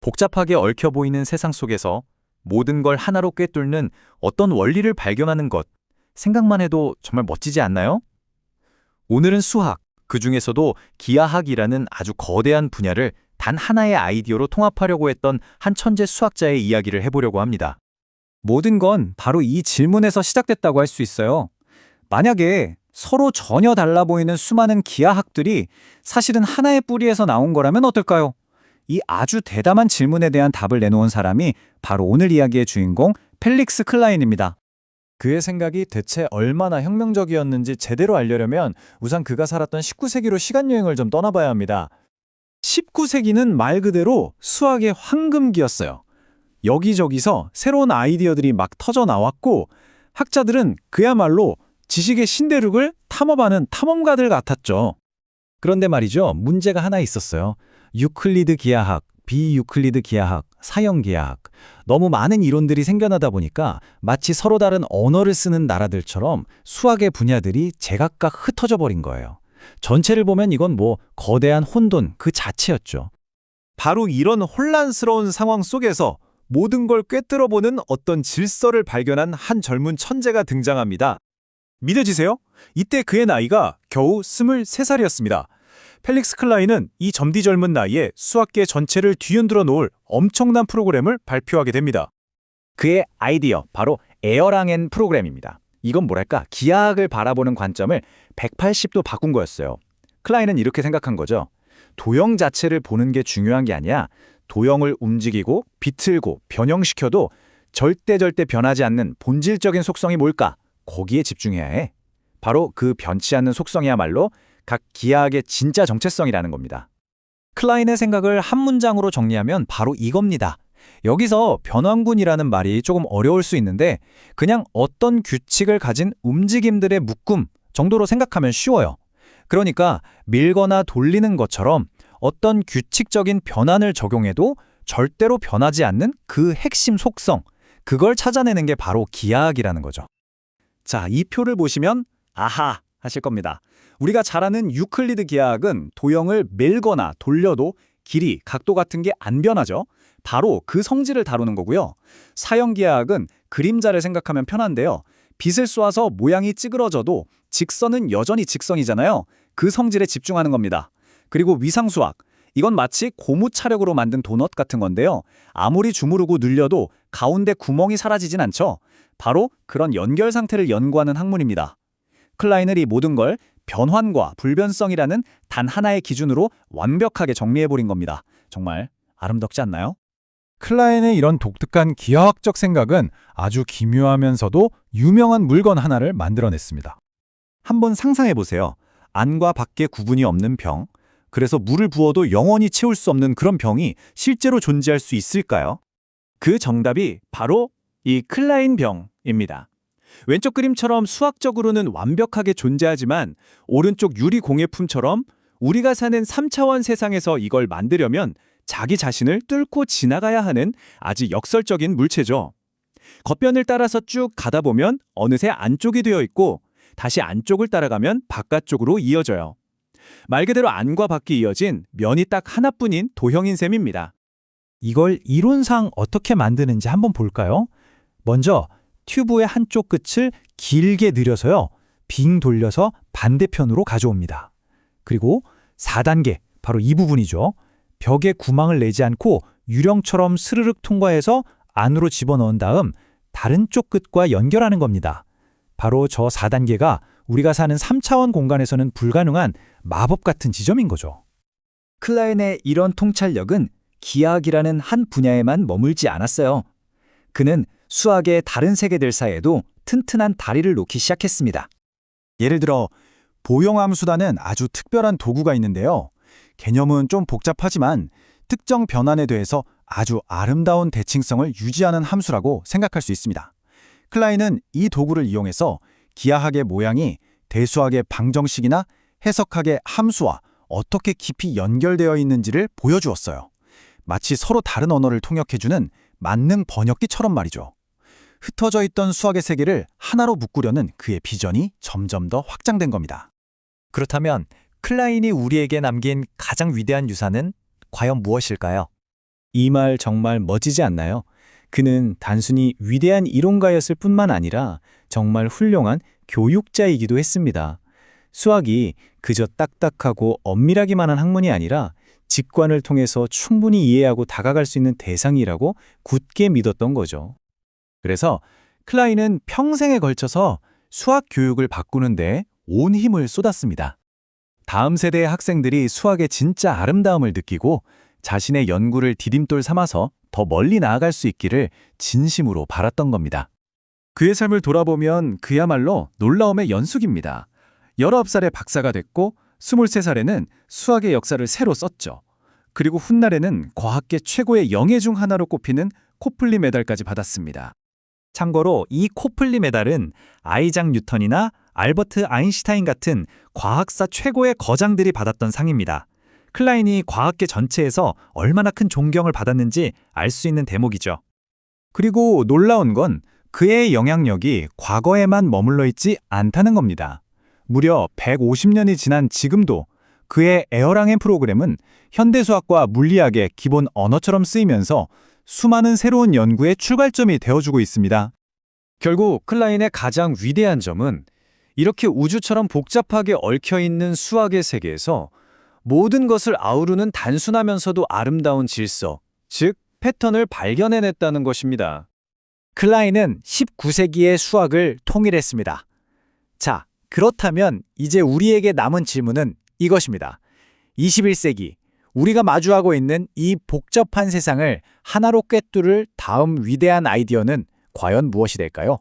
복잡하게 얽혀 보이는 세상 속에서 모든 걸 하나로 꿰뚫는 어떤 원리를 발견하는 것, 생각만 해도 정말 멋지지 않나요? 오늘은 수학, 그 중에서도 기하학이라는 아주 거대한 분야를 단 하나의 아이디어로 통합하려고 했던 한 천재 수학자의 이야기를 해보려고 합니다. 모든 건 바로 이 질문에서 시작됐다고 할 수 있어요. 만약에 서로 전혀 달라 보이는 수많은 기하학들이 사실은 하나의 뿌리에서 나온 거라면 어떨까요? 이 아주 대담한 질문에 대한 답을 내놓은 사람이 바로 오늘 이야기의 주인공 펠릭스 클라인입니다. 그의 생각이 대체 얼마나 혁명적이었는지 제대로 알려면 우선 그가 살았던 19세기로 시간여행을 좀 떠나봐야 합니다. 19세기는 말 그대로 수학의 황금기였어요. 여기저기서 새로운 아이디어들이 막 터져 나왔고 학자들은 그야말로 지식의 신대륙을 탐험하는 탐험가들 같았죠. 그런데 말이죠, 문제가 하나 있었어요. 유클리드 기하학, 비유클리드 기하학, 사형 기하학. 너무 많은 이론들이 생겨나다 보니까 마치 서로 다른 언어를 쓰는 나라들처럼 수학의 분야들이 제각각 흩어져 버린 거예요. 전체를 보면 이건 거대한 혼돈 그 자체였죠. 바로 이런 혼란스러운 상황 속에서 모든 걸 꿰뚫어보는 어떤 질서를 발견한 한 젊은 천재가 등장합니다. 믿어지세요? 이때 그의 나이가 겨우 23살이었습니다. 펠릭스 클라인은 이 점디 젊은 나이에 수학계 전체를 뒤흔들어 놓을 엄청난 프로그램을 발표하게 됩니다. 그의 아이디어, 바로 에어랑엔 프로그램입니다. 이건 뭐랄까, 기하학을 바라보는 관점을 180도 바꾼 거였어요. 클라인은 이렇게 생각한 거죠. 도형 자체를 보는 게 중요한 게 아니야. 도형을 움직이고 비틀고 변형시켜도 절대 변하지 않는 본질적인 속성이 뭘까? 거기에 집중해야 해. 바로 그 변치 않는 속성이야말로 각 기하학의 진짜 정체성이라는 겁니다. 클라인의 생각을 한 문장으로 정리하면 바로 이겁니다. 여기서 변환군이라는 말이 조금 어려울 수 있는데 그냥 어떤 규칙을 가진 움직임들의 묶음 정도로 생각하면 쉬워요. 그러니까 밀거나 돌리는 것처럼 어떤 규칙적인 변환을 적용해도 절대로 변하지 않는 그 핵심 속성, 그걸 찾아내는 게 바로 기하학이라는 거죠. 자, 이 표를 보시면 아하 하실 겁니다. 우리가 잘 아는 유클리드 기하학은 도형을 밀거나 돌려도 길이, 각도 같은 게 안 변하죠. 바로 그 성질을 다루는 거고요. 사형 기하학은 그림자를 생각하면 편한데요. 빛을 쏘아서 모양이 찌그러져도 직선은 여전히 직선이잖아요. 그 성질에 집중하는 겁니다. 그리고 위상수학, 이건 마치 고무 차력으로 만든 도넛 같은 건데요. 아무리 주무르고 늘려도 가운데 구멍이 사라지진 않죠. 바로 그런 연결 상태를 연구하는 학문입니다. 클라인은 이 모든 걸 변환과 불변성이라는 단 하나의 기준으로 완벽하게 정리해버린 겁니다. 정말 아름답지 않나요? 클라인의 이런 독특한 기하학적 생각은 아주 기묘하면서도 유명한 물건 하나를 만들어냈습니다. 한번 상상해보세요. 안과 밖의 구분이 없는 병. 그래서 물을 부어도 영원히 채울 수 없는 그런 병이 실제로 존재할 수 있을까요? 그 정답이 바로 이 클라인 병입니다. 왼쪽 그림처럼 수학적으로는 완벽하게 존재하지만 오른쪽 유리 공예품처럼 우리가 사는 3차원 세상에서 이걸 만들려면 자기 자신을 뚫고 지나가야 하는 아주 역설적인 물체죠. 겉변을 따라서 쭉 가다 보면 어느새 안쪽이 되어 있고 다시 안쪽을 따라가면 바깥쪽으로 이어져요. 말 그대로 안과 밖이 이어진 면이 딱 하나뿐인 도형인 셈입니다. 이걸 이론상 어떻게 만드는지 한번 볼까요? 먼저 튜브의 한쪽 끝을 길게 늘려서요. 빙 돌려서 반대편으로 가져옵니다. 그리고 4단계, 바로 이 부분이죠. 벽에 구멍을 내지 않고 유령처럼 스르륵 통과해서 안으로 집어넣은 다음 다른 쪽 끝과 연결하는 겁니다. 바로 저 4단계가 우리가 사는 3차원 공간에서는 불가능한 마법 같은 지점인 거죠. 클라인의 이런 통찰력은 기하학이라는 한 분야에만 머물지 않았어요. 그는 수학의 다른 세계들 사이에도 튼튼한 다리를 놓기 시작했습니다. 예를 들어 보형함수라는 아주 특별한 도구가 있는데요. 개념은 좀 복잡하지만 특정 변환에 대해서 아주 아름다운 대칭성을 유지하는 함수라고 생각할 수 있습니다. 클라인은 이 도구를 이용해서 기하학의 모양이 대수학의 방정식이나 해석학의 함수와 어떻게 깊이 연결되어 있는지를 보여주었어요. 마치 서로 다른 언어를 통역해주는 만능 번역기처럼 말이죠. 흩어져 있던 수학의 세계를 하나로 묶으려는 그의 비전이 점점 더 확장된 겁니다. 그렇다면 클라인이 우리에게 남긴 가장 위대한 유산은 과연 무엇일까요? 이 말 정말 멋지지 않나요? 그는 단순히 위대한 이론가였을 뿐만 아니라 정말 훌륭한 교육자이기도 했습니다. 수학이 그저 딱딱하고 엄밀하기만 한 학문이 아니라 직관을 통해서 충분히 이해하고 다가갈 수 있는 대상이라고 굳게 믿었던 거죠. 그래서 클라인은 평생에 걸쳐서 수학 교육을 바꾸는데 온 힘을 쏟았습니다. 다음 세대의 학생들이 수학의 진짜 아름다움을 느끼고 자신의 연구를 디딤돌 삼아서 더 멀리 나아갈 수 있기를 진심으로 바랐던 겁니다. 그의 삶을 돌아보면 그야말로 놀라움의 연속입니다. 19살에 박사가 됐고 23살에는 수학의 역사를 새로 썼죠. 그리고 훗날에는 과학계 최고의 영예 중 하나로 꼽히는 코플리 메달까지 받았습니다. 참고로 이 코플리 메달은 아이작 뉴턴이나 알버트 아인슈타인 같은 과학사 최고의 거장들이 받았던 상입니다. 클라인이 과학계 전체에서 얼마나 큰 존경을 받았는지 알 수 있는 대목이죠. 그리고 놀라운 건 그의 영향력이 과거에만 머물러 있지 않다는 겁니다. 무려 150년이 지난 지금도 그의 에어랑엔 프로그램은 현대수학과 물리학의 기본 언어처럼 쓰이면서 수많은 새로운 연구의 출발점이 되어주고 있습니다. 결국 클라인의 가장 위대한 점은 이렇게 우주처럼 복잡하게 얽혀있는 수학의 세계에서 모든 것을 아우르는 단순하면서도 아름다운 질서, 즉 패턴을 발견해냈다는 것입니다. 클라인은 19세기의 수학을 통일했습니다. 자, 그렇다면 이제 우리에게 남은 질문은 이것입니다. 21세기, 우리가 마주하고 있는 이 복잡한 세상을 하나로 꿰뚫을 다음 위대한 아이디어는 과연 무엇이 될까요?